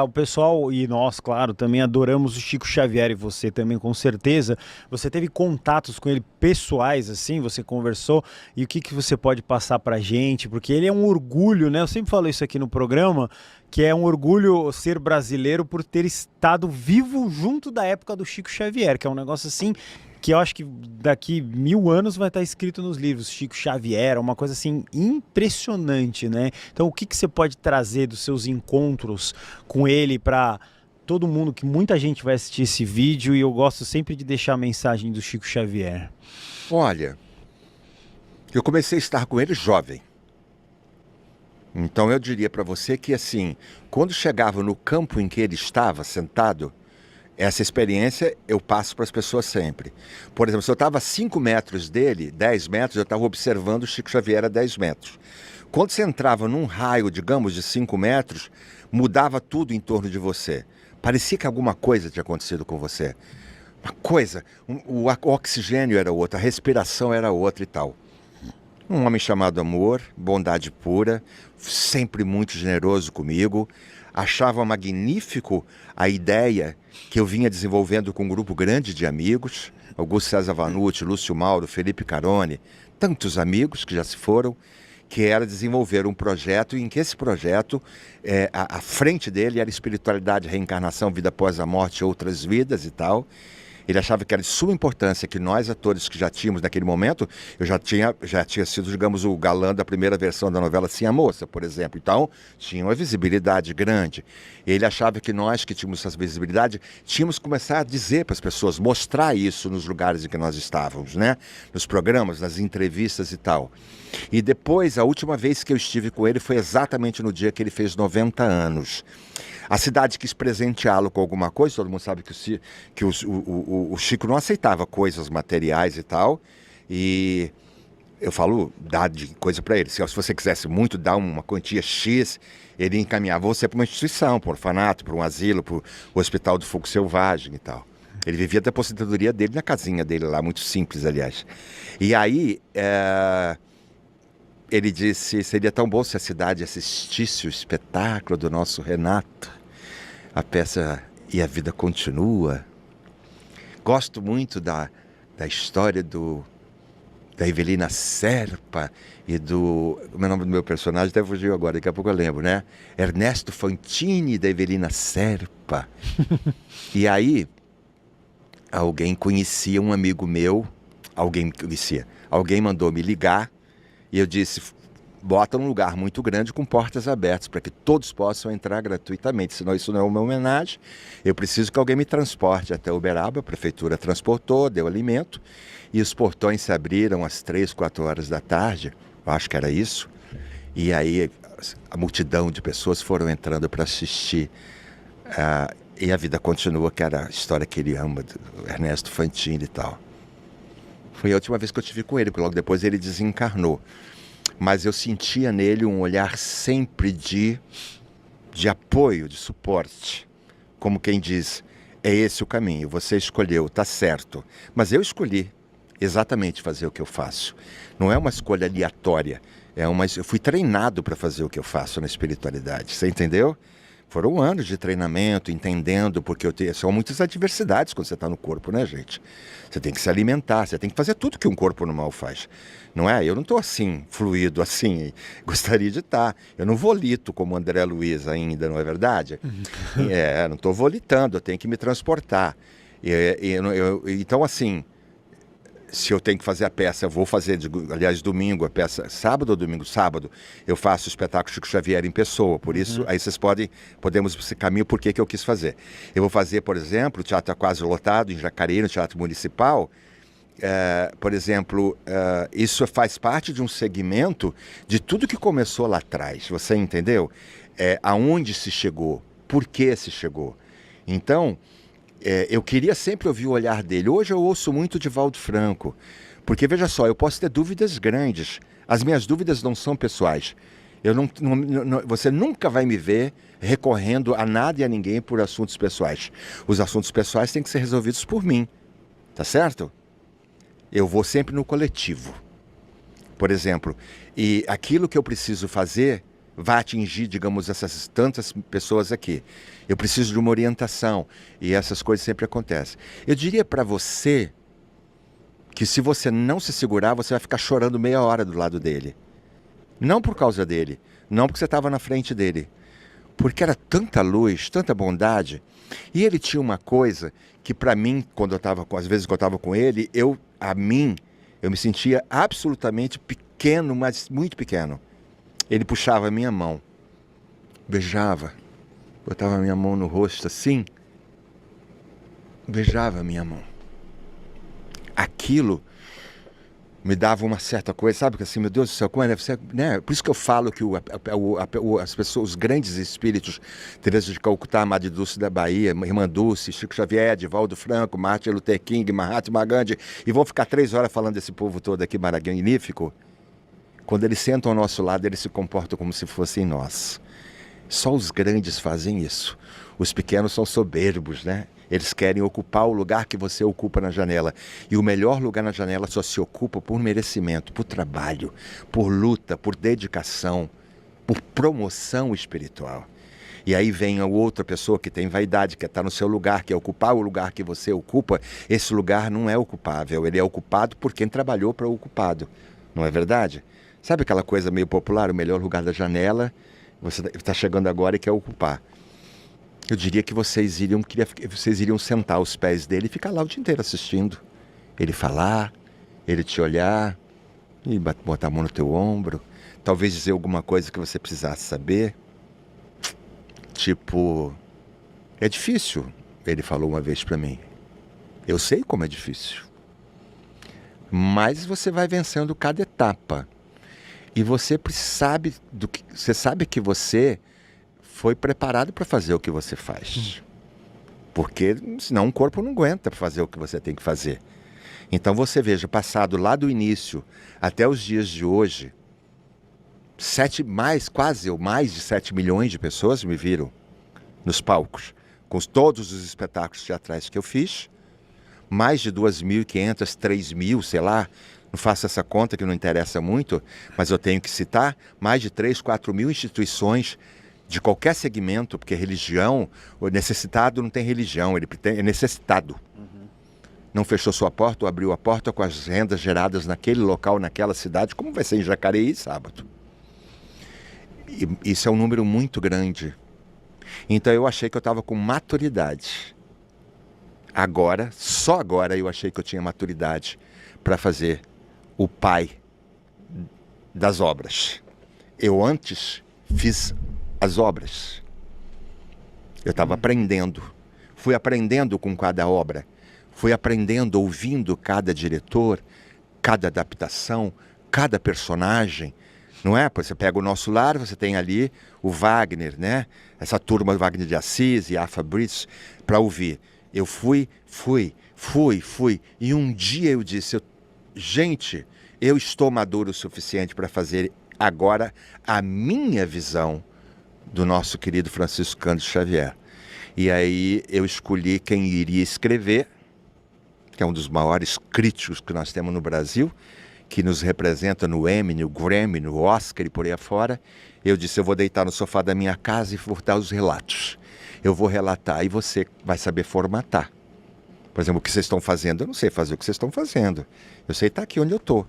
o pessoal e nós, claro, também adoramos o Chico Xavier e você também, com certeza. Você teve contatos com ele pessoais, assim, você conversou e o que que você pode passar pra gente? Porque ele é um orgulho, né? Eu sempre falo isso aqui no programa, que é um orgulho ser brasileiro por ter estado vivo junto da época do Chico Xavier, que é um negócio assim que eu acho que daqui 1000 anos vai estar escrito nos livros, Chico Xavier, uma coisa assim impressionante, né? Então, o que que você pode trazer dos seus encontros com ele para todo mundo, que muita gente vai assistir esse vídeo e eu gosto sempre de deixar a mensagem do Chico Xavier. Olha, eu comecei a estar com ele jovem. Então eu diria para você que assim, quando chegava no campo em que ele estava sentado, essa experiência eu passo para as pessoas sempre. Por exemplo, se eu estava a 5 metros dele, 10 metros, eu estava observando o Chico Xavier a 10 metros. Quando você entrava num raio, digamos, de 5 metros, mudava tudo em torno de você. Parecia que alguma coisa tinha acontecido com você. Uma coisa, o oxigênio era outro, a respiração era outra e tal. Um homem chamado Amor, bondade pura, sempre muito generoso comigo. Achava magnífico a ideia que eu vinha desenvolvendo com um grupo grande de amigos. Augusto César Vanucci, Lúcio Mauro, Felipe Carone, tantos amigos que já se foram, que era desenvolver um projeto em que esse projeto, a frente dele era espiritualidade, reencarnação, vida após a morte, outras vidas e tal. Ele achava que era de suma importância que nós, atores que já tínhamos naquele momento, eu já tinha sido, digamos, o galã da primeira versão da novela Sim a Moça, por exemplo. Então, tinha uma visibilidade grande. Ele achava que nós, que tínhamos essa visibilidade, tínhamos que começar a dizer para as pessoas, mostrar isso nos lugares em que nós estávamos, né? Nos programas, nas entrevistas e tal. E depois, a última vez que eu estive com ele foi exatamente no dia que ele fez 90 anos. A cidade quis presenteá-lo com alguma coisa, todo mundo sabe que o Chico não aceitava coisas materiais e tal, e eu falo, dá de coisa para ele. Se você quisesse muito dar uma quantia X, ele encaminhava você para uma instituição, para um orfanato, para um asilo, para o Hospital do Fogo Selvagem e tal. Ele vivia da aposentadoria dele na casinha dele lá, muito simples, aliás. E aí, ele disse, seria tão bom se a cidade assistisse o espetáculo do nosso Renato. A peça E a Vida Continua. Gosto muito da história da Evelina Serpa e do... O nome do meu personagem até fugiu agora, daqui a pouco eu lembro, né? Ernesto Fantini, da Evelina Serpa. E aí, alguém conhecia um amigo meu, alguém mandou me ligar, e eu disse, bota num lugar muito grande com portas abertas para que todos possam entrar gratuitamente, senão isso não é uma homenagem. Eu preciso que alguém me transporte até Uberaba, a prefeitura transportou, deu alimento, e os portões se abriram às 3, 4 horas da tarde, eu acho que era isso, e aí a multidão de pessoas foram entrando para assistir E a Vida Continua, que era a história que ele ama, do Ernesto Fantini e tal. Foi a última vez que eu tive com ele, porque logo depois ele desencarnou. Mas eu sentia nele um olhar sempre de apoio, de suporte. Como quem diz, é esse o caminho, você escolheu, tá certo. Mas eu escolhi exatamente fazer o que eu faço. Não é uma escolha aleatória, eu fui treinado para fazer o que eu faço na espiritualidade, você entendeu? Foram anos de treinamento, entendendo, porque são muitas adversidades quando você está no corpo, né, gente? Você tem que se alimentar, você tem que fazer tudo que um corpo normal faz. Não é? Eu não estou assim, fluido assim, gostaria de estar. Eu não volito como André Luiz ainda, não é verdade? Não estou volitando, eu tenho que me transportar. Então, assim, se eu tenho que fazer a peça, eu vou fazer, aliás, domingo, a peça, sábado ou domingo? Sábado, eu faço o espetáculo Chico Xavier em pessoa, por isso, aí vocês podemos esse caminho, por que eu quis fazer. Eu vou fazer, por exemplo, o teatro quase lotado, em Jacareí, no Teatro Municipal, por exemplo, isso faz parte de um segmento de tudo que começou lá atrás, você entendeu? Aonde se chegou, por que se chegou. Então, eu queria sempre ouvir o olhar dele. Hoje eu ouço muito de Valdo Franco, porque veja só, eu posso ter dúvidas grandes. As minhas dúvidas não são pessoais. Você nunca vai me ver recorrendo a nada e a ninguém por assuntos pessoais. Os assuntos pessoais têm que ser resolvidos por mim, tá certo? Eu vou sempre no coletivo. Por exemplo, e aquilo que eu preciso fazer, vai atingir, digamos, essas tantas pessoas aqui. Eu preciso de uma orientação. E essas coisas sempre acontecem. Eu diria para você que se você não se segurar, você vai ficar chorando meia hora do lado dele. Não por causa dele, não porque você estava na frente dele. Porque era tanta luz, tanta bondade. E ele tinha uma coisa que para mim, às vezes que eu estava com ele, eu me sentia absolutamente pequeno, mas muito pequeno. Ele puxava a minha mão, beijava, botava a minha mão no rosto assim, beijava a minha mão. Aquilo me dava uma certa coisa, sabe? Que assim, meu Deus do céu, como é, né? Por isso que eu falo que as pessoas, os grandes espíritos, Teresa de Calcutá, Madre Dulce da Bahia, Irmã Dulce, Chico Xavier, Divaldo Franco, Martin Luther King, Mahatma Gandhi, e vão ficar 3 horas falando desse povo todo aqui magnífico. Quando eles sentam ao nosso lado, eles se comportam como se fossem nós. Só os grandes fazem isso. Os pequenos são soberbos, né? Eles querem ocupar o lugar que você ocupa na janela. E o melhor lugar na janela só se ocupa por merecimento, por trabalho, por luta, por dedicação, por promoção espiritual. E aí vem a outra pessoa que tem vaidade, que está no seu lugar, que é ocupar o lugar que você ocupa. Esse lugar não é ocupável, ele é ocupado por quem trabalhou para o ocupado. Não é verdade? Sabe aquela coisa meio popular, o melhor lugar da janela, você está chegando agora e quer ocupar. Eu diria que vocês iriam sentar aos pés dele e ficar lá o dia inteiro assistindo. Ele falar, ele te olhar, e botar a mão no teu ombro, talvez dizer alguma coisa que você precisasse saber. Tipo, é difícil, ele falou uma vez para mim. Eu sei como é difícil. Mas você vai vencendo cada etapa. E você sabe que você foi preparado para fazer o que você faz. Porque senão o corpo não aguenta para fazer o que você tem que fazer. Então você veja, passado lá do início até os dias de hoje, mais de 7 milhões de pessoas me viram nos palcos, com todos os espetáculos teatrais que eu fiz, mais de 2.500, 3.000, sei lá, não faço essa conta que não interessa muito, mas eu tenho que citar, mais de 3, 4 mil instituições de qualquer segmento, porque religião, o necessitado não tem religião, ele é necessitado. Não fechou sua porta ou abriu a porta com as rendas geradas naquele local, naquela cidade, como vai ser em Jacareí sábado. E isso é um número muito grande. Então eu achei que eu estava com maturidade. Agora, só agora eu achei que eu tinha maturidade para fazer o pai das obras. Eu antes fiz as obras. Eu estava aprendendo. Fui aprendendo com cada obra. Fui aprendendo, ouvindo cada diretor, cada adaptação, cada personagem. Não é? Você pega o Nosso Lar, você tem ali o Wagner, né? Essa turma do Wagner de Assis e a Fabrício, para ouvir. Eu fui. E um dia eu disse, gente, eu estou maduro o suficiente para fazer agora a minha visão do nosso querido Francisco Cândido Xavier. E aí eu escolhi quem iria escrever, que é um dos maiores críticos que nós temos no Brasil, que nos representa no Emmy, no Grammy, no Oscar e por aí afora. Eu disse, eu vou deitar no sofá da minha casa e vou dar os relatos. Eu vou relatar e você vai saber formatar. Por exemplo, o que vocês estão fazendo, eu não sei fazer o que vocês estão fazendo. Eu sei estar aqui onde eu estou.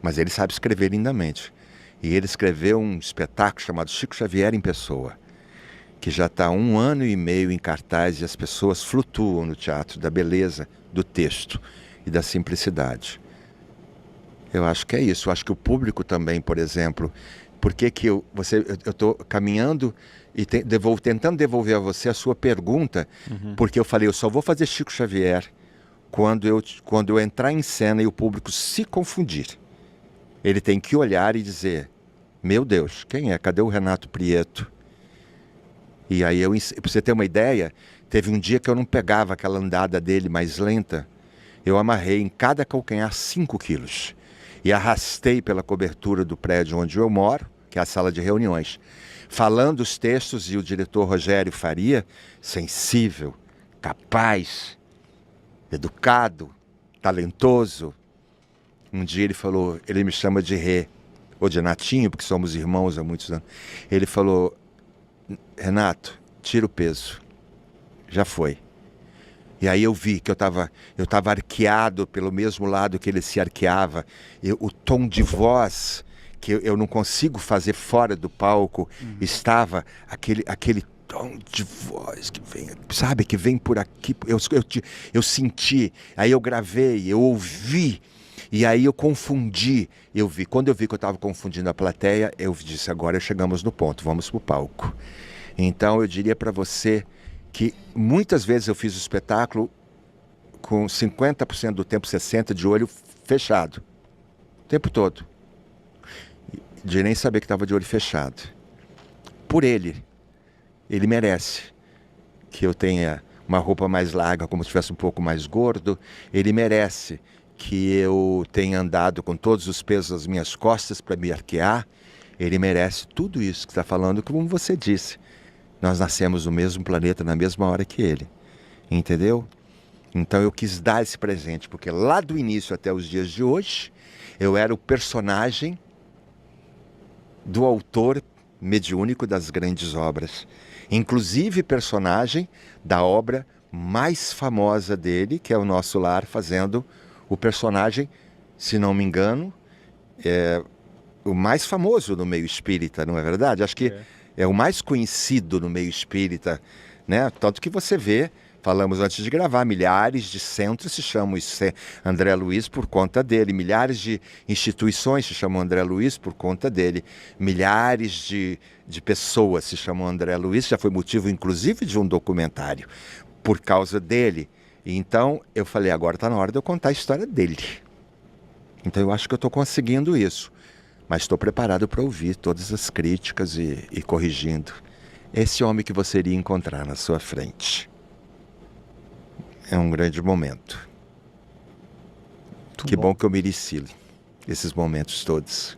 Mas ele sabe escrever lindamente. E ele escreveu um espetáculo chamado Chico Xavier em Pessoa, que já está há 1 ano e meio em cartaz e as pessoas flutuam no teatro da beleza do texto e da simplicidade. Eu acho que é isso. Eu acho que o público também, por exemplo, porque que eu estou caminhando e tentando devolver a você a sua pergunta, porque eu falei, eu só vou fazer Chico Xavier quando eu entrar em cena e o público se confundir. Ele tem que olhar e dizer, meu Deus, quem é? Cadê o Renato Prieto? E aí, para você ter uma ideia, teve um dia que eu não pegava aquela andada dele mais lenta, eu amarrei em cada calcanhar 5 quilos e arrastei pela cobertura do prédio onde eu moro, que é a sala de reuniões, falando os textos, e o diretor Rogério Faria, sensível, capaz, educado, talentoso. Um dia ele falou, ele me chama de Rê. ou de Natinho, porque somos irmãos há muitos anos. Ele falou, Renato, tira o peso. Já foi. E aí eu vi que eu estava arqueado pelo mesmo lado que ele se arqueava. O tom de voz que eu não consigo fazer fora do palco, estava aquele tom de voz que vem, sabe, que vem por aqui. Eu senti, aí eu gravei, eu ouvi, e aí eu confundi. Quando eu vi que eu estava confundindo a plateia, eu disse, agora chegamos no ponto, vamos para o palco. Então eu diria para você que muitas vezes eu fiz o espetáculo com 50% do tempo, 60% de olho fechado, o tempo todo. De nem saber que estava de olho fechado. Por ele merece que eu tenha uma roupa mais larga, como se estivesse um pouco mais gordo. Ele merece que eu tenha andado com todos os pesos das minhas costas para me arquear. Ele merece tudo isso que está falando, como você disse. Nós nascemos no mesmo planeta, na mesma hora que ele. Entendeu? Então eu quis dar esse presente, porque lá do início até os dias de hoje, eu era o personagem do autor mediúnico das grandes obras. Inclusive personagem da obra mais famosa dele, que é o Nosso Lar, fazendo o personagem, se não me engano, o mais famoso no meio espírita, não é verdade? Acho que é o mais conhecido no meio espírita, né? Tanto que você vê, falamos antes de gravar, milhares de centros se chamam André Luiz por conta dele, milhares de instituições se chamam André Luiz por conta dele, milhares de pessoas se chamam André Luiz, já foi motivo inclusive de um documentário, por causa dele. Então eu falei, agora está na hora de eu contar a história dele. Então eu acho que eu estou conseguindo isso, mas estou preparado para ouvir todas as críticas e corrigindo. Esse homem que você iria encontrar na sua frente. É um grande momento. Que bom que eu mereci esses momentos todos.